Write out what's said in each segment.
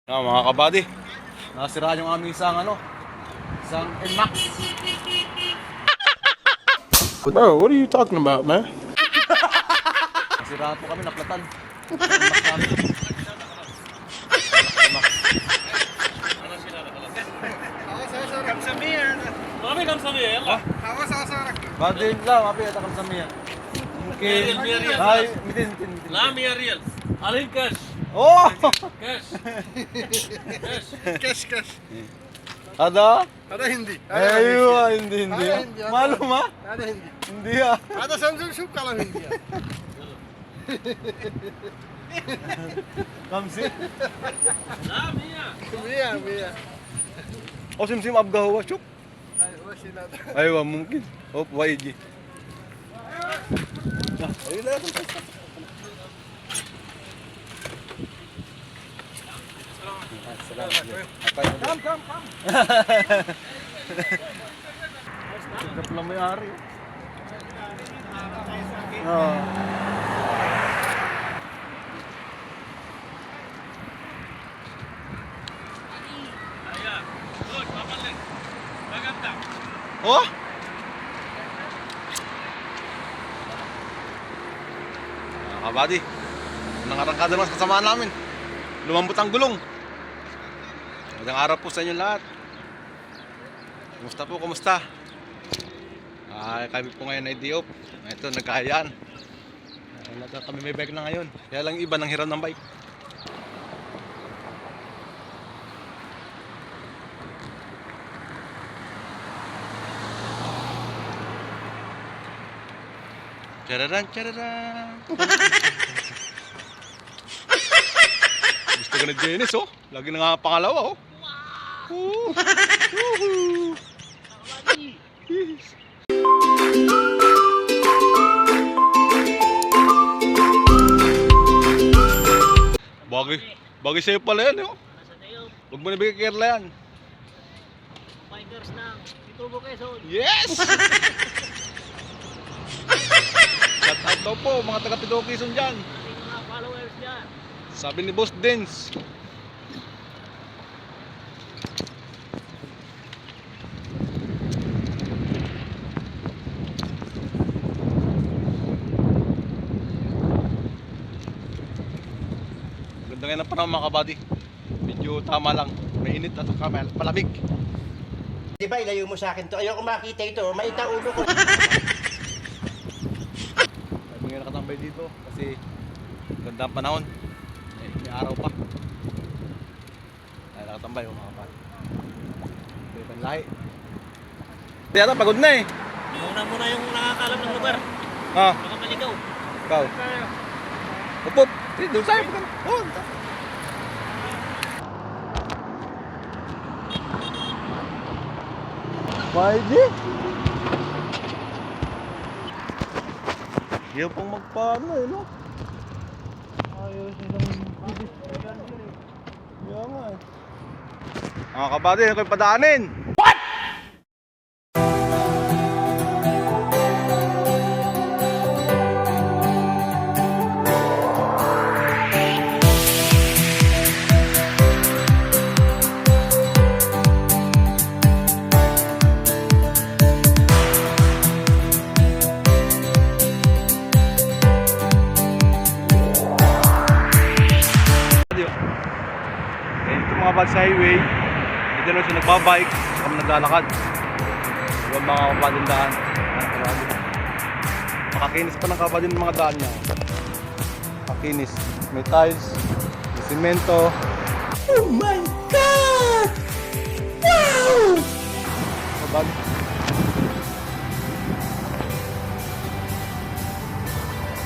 Mga kabady, nasiraan yung aming isang NMAX. Bro, what are you talking about, man? Nasiraan po kami, naplatan. Badin lang, api at akam sa miya. Mungkin. Ay, mitin. Lami Ariel. Alin cash. Oh! Cash. Cash. Ada? Ada hindi. Aywa, hindi. Ada hindi. Malum ha? Ada hindi. Hindi ah. Ada Samsung Shop kalau hindi. Kamsi? Lami ya. Mia. Oh, sim abga huwa, chuk. Ay, wala na. Aywa, mungkin. Oh, YG. Ayun na. Come. Tignan pala may-ari. Oh. Ayan. Good, papalik. Maganda. Oh! Kabady, nangarangkada naman sa kasamaan namin. Lumambot ang gulong. Magandang araw po sa inyo lahat. Kumusta? Kami po ngayon ay di-off. Ito, nagkahayaan. Lahat kami may bike na ngayon. Kaya lang iba nang hiram ng bike. Chararan. Gusto ka na Dennis, oh. Lagi na nga pangalawa, oh. Woohoo! Bagay sa'yo pala yan, oh. Huwag mo nabigay kay Erla yan. Fighters ng Itubo Quezon. Yes! Shout out daw po, mga taga-Pidoo Quezon dyan. Ating mga followers dyan. Sabi ni Boss Dens. Ganda ngayon ang panahon mga kabady. Medyo tama lang. May init at palamig. Di ba, ilayo mo sa akin to. Ayoko makita ito. Maita ulo ko. Sabi nga nakatambay dito kasi ganda ang panahon. May araw pa. Ay nakatambay mga kabady. May panlahi. Tiyata pagod na eh. Muna yung nakakalam ng lugar. Ha? Baka maligaw. Ikaw. Upop. Doon sa'yo. Oh. Pwede. Ayaw pang magpaano eh, no? Ayaw silang bibis. Kaya nga eh. Mga kabady, ano kayo padaanin? Mga kabady sa highway, dito na siya nagbabike, kami naglalakad. Ibang mga kabady daan. Makakinis pa ng kabady ng mga daan niya. Makakinis. May tiles, may simento. Oh my God! Wow! Kabady.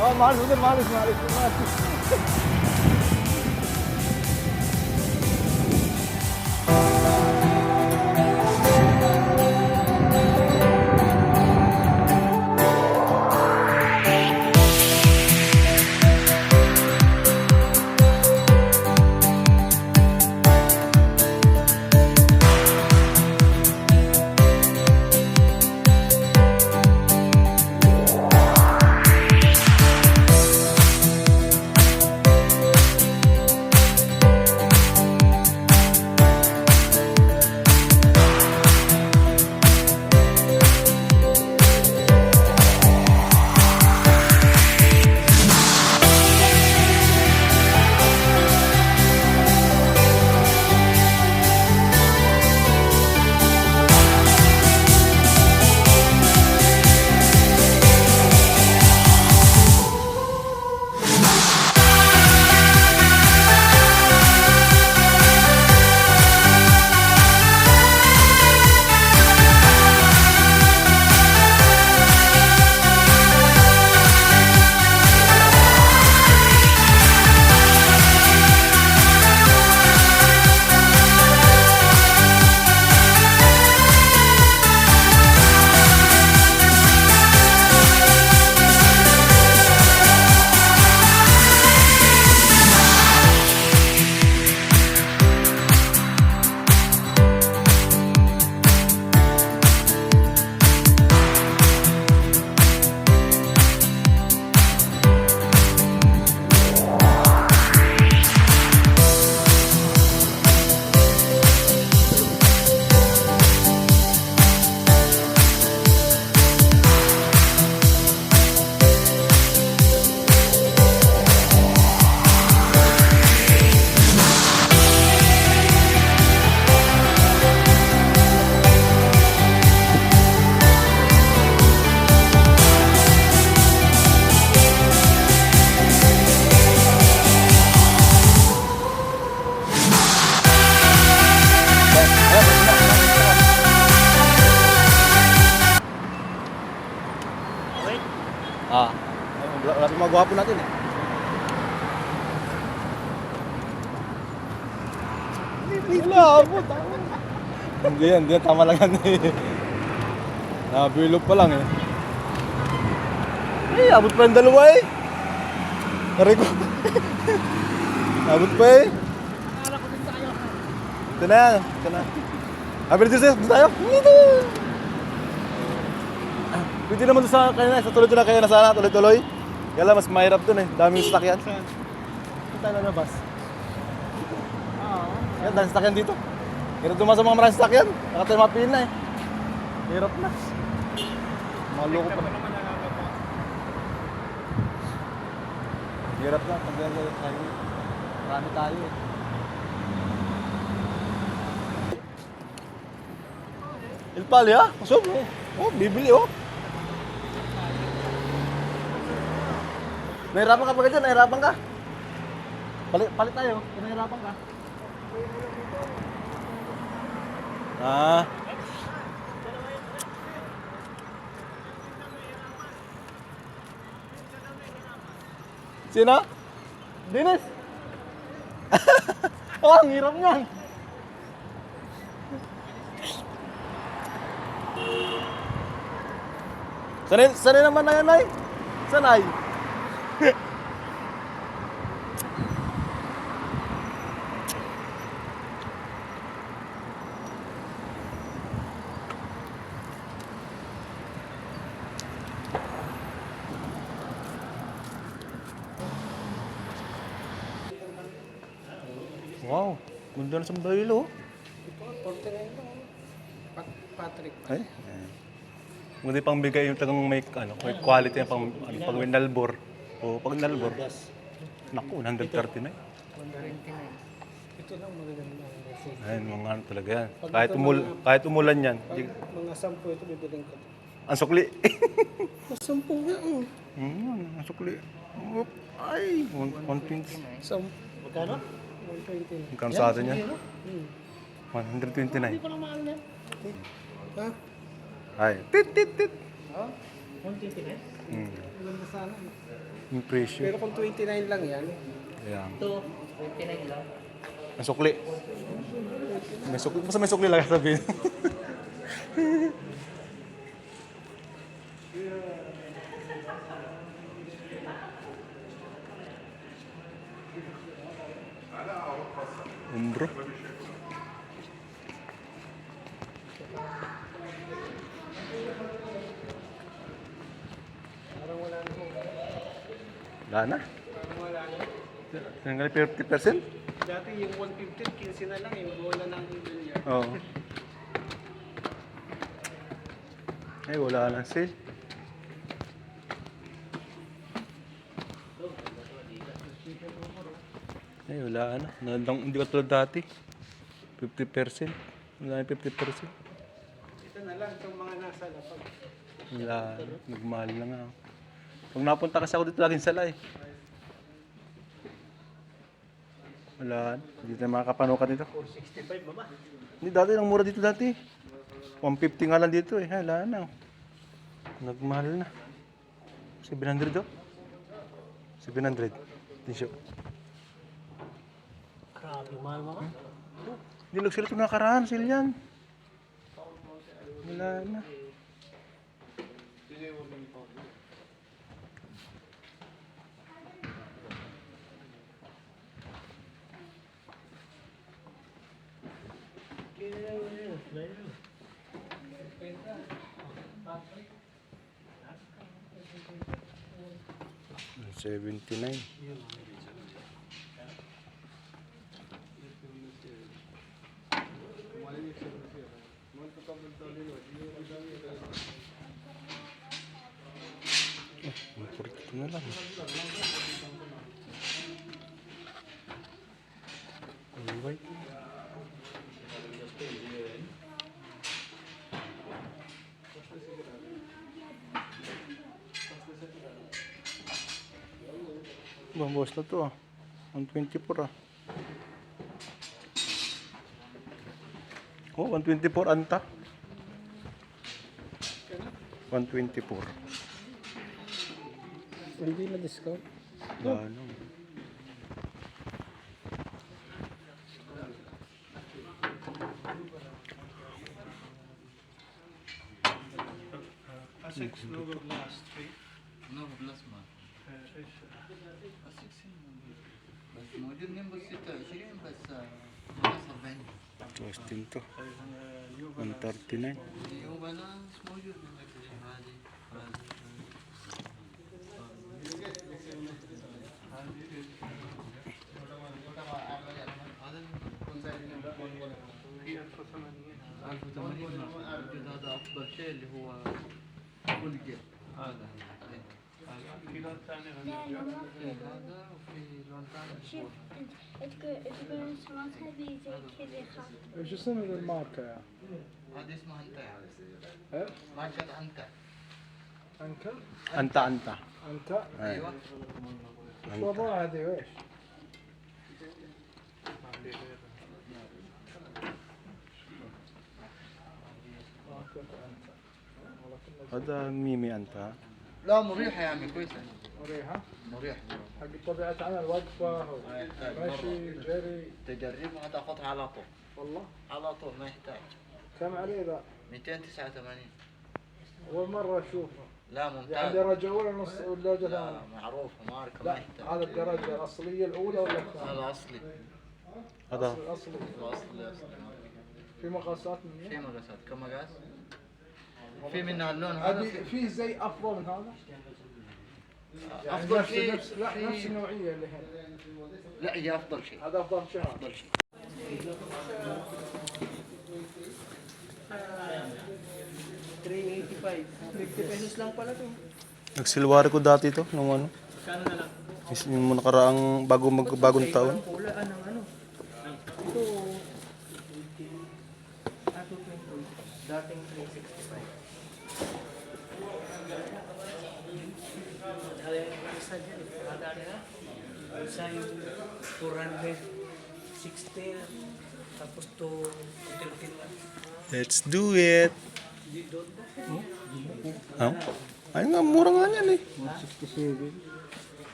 Oh, mahalis. gwapo natin eh. Wala, abot. Hindi yan, tama lang yan eh. Nabilog pa lang eh. Ay, abot pa yung dalawa eh. Nari ko. Abot pa eh. Akala ko din tayo. Ito na yan, ito na. Abot dito tayo. Dito. Pwede naman doon sa kanina, sa tuloy-tuloy kaya na sana, tuloy-tuloy. Kaya lang, mas mahirap doon eh. Daming sasakyan. Ito tayo lalabas. Yan, daming sasakyan dito. Hirap dumaan sa mga maraming sasakyan. Nakatayo mapilin na eh. Hirap na. Maloko pa. Hirap na. Pag tayo. Marami tayo eh. Il Pali ha? Kusog oh. Oh, bibili oh. Nahirapan ka ba dyan? Nahirapan ka? Palit tayo. Nahirapan ka. Ah. Sino? Dennis? Oh, ang hirap niyan. Sanay naman na yan, Nay. Sanay. Wow, ganda na sa Baylo. Patrick. Ay. Hindi pang bigay yung tagang may may quality na pang pag winalbor. O pag nalbor. Naku, 139. 199. Ito lang magaganda. Ayun, mga ano talaga yan. Kahit umulan yan. Mga 10 ito bibiling ko. Ang sukli. Mas 10 nga. Ang sukli. Oop. Ay, 120. Magkano? 129. Magkano sa atin yan? 129. Hindi ko lang mahal yan. Ha? Ay, tit. Ha? 129? Maganda sana. Yung presyo. Pero kung 29 lang yan, Ayan. Ito, 29 lang. Ang sukli. Basta may sukli lang sabihin. Umbro. Wala na. Tanggal 50%? dati yung 150, 15 na lang eh. Wala na ang bilya. Oo. Ay, wala na sale. Ay, wala na. Hindi ka tulad dati. 50%. Wala na 50%. Ito na lang itong mga nasa lapag. Wala. Nagmahal na nga. Pag napunta kasi ako dito, laging sala eh. Wala. Hindi na makakapanukat dito. 465 baba. Hindi, dati nang mura dito dati. 150 nga lang dito eh. Wala na. Nagmahal na. 700 oh. 700. Tisyo. Grabe, mahal mo ka. Hindi sila ito nakaraan. Sila yan. Wala na. $79. Ito na lang. Alright. Bawas na to ah. 124 ah. Oh, 124 anta. 124. Hindi na discount. Ano? A6 Nova Blast 3. No, plasma. بس موجود نيمبوس 26 بس خلاص 40 Austin to. 139. هو بالانس موجود عندك هذه هي 1080. 1080 موجود هذا افضل شيء اللي هو فول جير هذا في لون ثاني غير هذا وفي لون ثاني شوف تقول سمعتها بي زي كذا خط. ايش اسم الماركة يا؟ هذه اسمها انتع ايه؟ ماركة انتع انكل؟ Anta. انت؟ ايوه شو وضعها هذه وايش؟ هذا ميمي Anta. لا مريحة يا عمي كويسة مريحة؟ مريحة حق طبيعة عمل وقفة ماشي جري تجربها تاخذها على طول والله على طول ما يحتاج كم عليه ذا؟ 289 أول مرة أشوفه لا يعني ممتاز درجة أولى نص درجة لا ثانية معروفة ماركة ما لا يحتاج هذا الدرجة الأصلية الأولى ولا الثانية؟ هذا أصلي هذا الأصلي أصلي في مقاسات من في هنا؟ مقاسات كم مقاس؟ في منها اللون هذا هذه في زي أفضل من هذا؟ يعني أفضل نفس شيء نفس لا في- نفس النوعية اللي هنا لا هي أفضل شيء هذا أفضل شيء هذا. أفضل شيء 385. 50 pesos lang pala to. nagsilwari ko dati to nung ano. Kano na lang? Yung nakaraang bagong taon. Kulaan ng ano. Ito, 220. Dating 365. Dali yung isa dyan. Dali na. Isa yung 460. Tapos to 13 lang. Let's do it. Ha? Ay nga, mura nga yan eh. 67.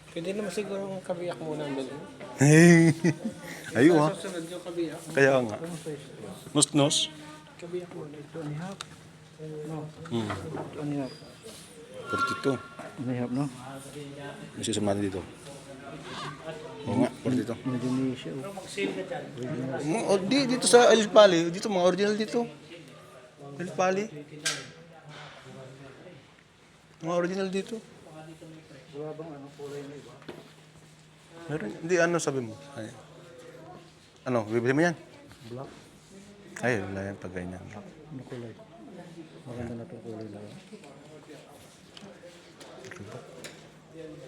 Pwede naman siguro ang kabiyak muna ang bilhin. Ayun ha. Susunod yung kabiyak. Kaya nga. Nos-nos. Kabiyak muna. Ito ni Hap. Hmm. Ito ni Hap. 42. Ni Hap, no? Kasi sumali dito. Oo nga, 42. Indonesia. O di, dito sa El Pali. Dito, mga original dito. El Pali. Mga original dito. Wala bang ano kulay na iba? Meron. Hindi, ano sabi mo? Ay. Ano, bibili mo yan? Black. Ay, wala yan pag ganyan. Ano kulay? Maganda na itong kulay na.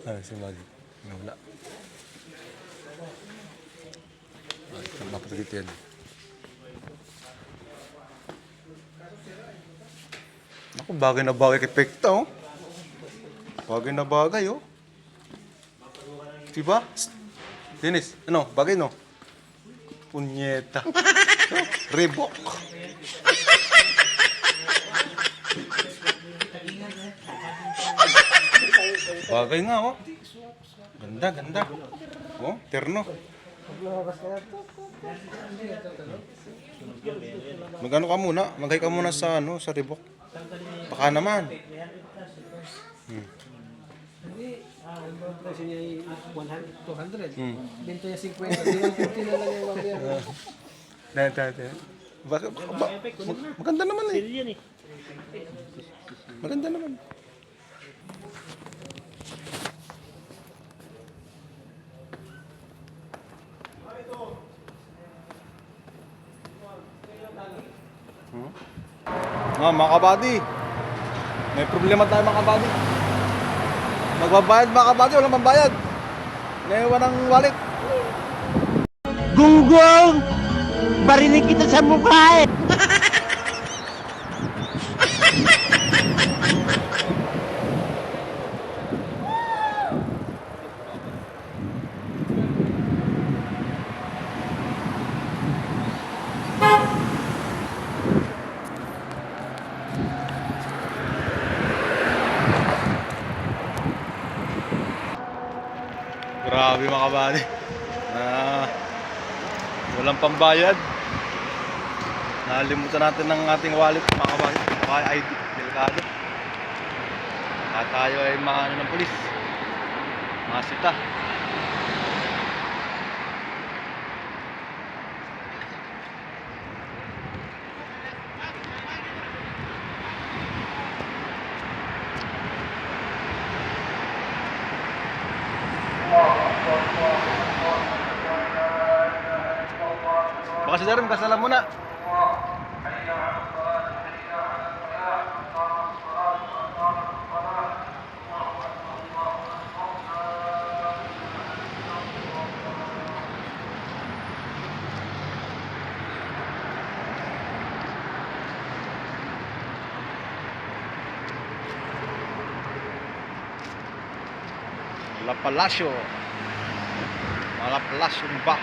Ay, si Maggie. Wala. Ay, mapatagit yan. Ako, bagay na bagay kay Pekta, oh. Bagay na bagay, oh. Diba? Dennis, ano? Bagay, no? Punyeta. Reebok. Bagay nga, oh. Ganda, ganda. Oh, terno. Magano ka muna? Magay ka muna sa ano, sa Reebok. Baka naman. Hindi. Ang presyo niya ay 100, 200. Hmm. Bento niya 50. Di 150 na lang yung mamaya. Maganda naman eh. Maganda naman. Mga kabady. May problema tayo mga kabady. Magbabayad mga kabady, walang pambayad. Naiwan ang wallet. Gunggong! Barinig kita sa mukha eh! Grabe mga kabady. Na walang pambayad. Nalimutan natin ng ating wallet mga kabady. Baka ID, delikado. At tayo ay maano ng pulis. Masita. Baka si Darren, kasalan muna. La Palacio. La Palacio ba?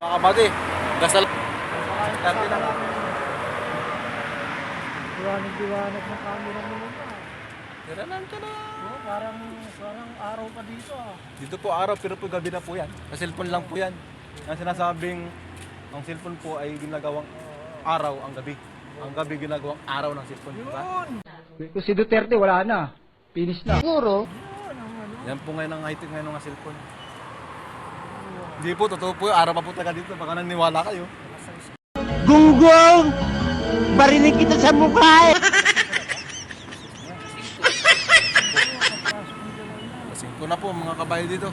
Mga kabady, gasal. Kante lang. Diwanag ng camera mo na. Tiranan ka na. Oh, parang araw pa dito ah. Dito po araw pero po gabi na po yan. Sa cellphone lang po yan. Ang sinasabing ang cellphone po ay ginagawang araw ang gabi. Ang gabi ginagawang araw ng cellphone, di ba? Kung si Duterte wala na. Finish na. Siguro. Yan po ngayon ang high-tech ngayon ng cellphone. Hindi po, totoo po. Araw pa po taga dito. Baka naniwala kayo. Gunggong! Barinig kita sa mukha eh! Kasing ko na po mga kabayo dito.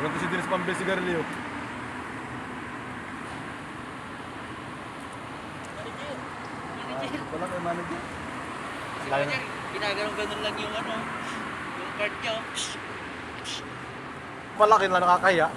Wala po si Dennis Pambel Sigarilio. Wala kayo manager. Ginaganon-ganon lang yung ano, yung card niyo. Malaki na nakakahiya.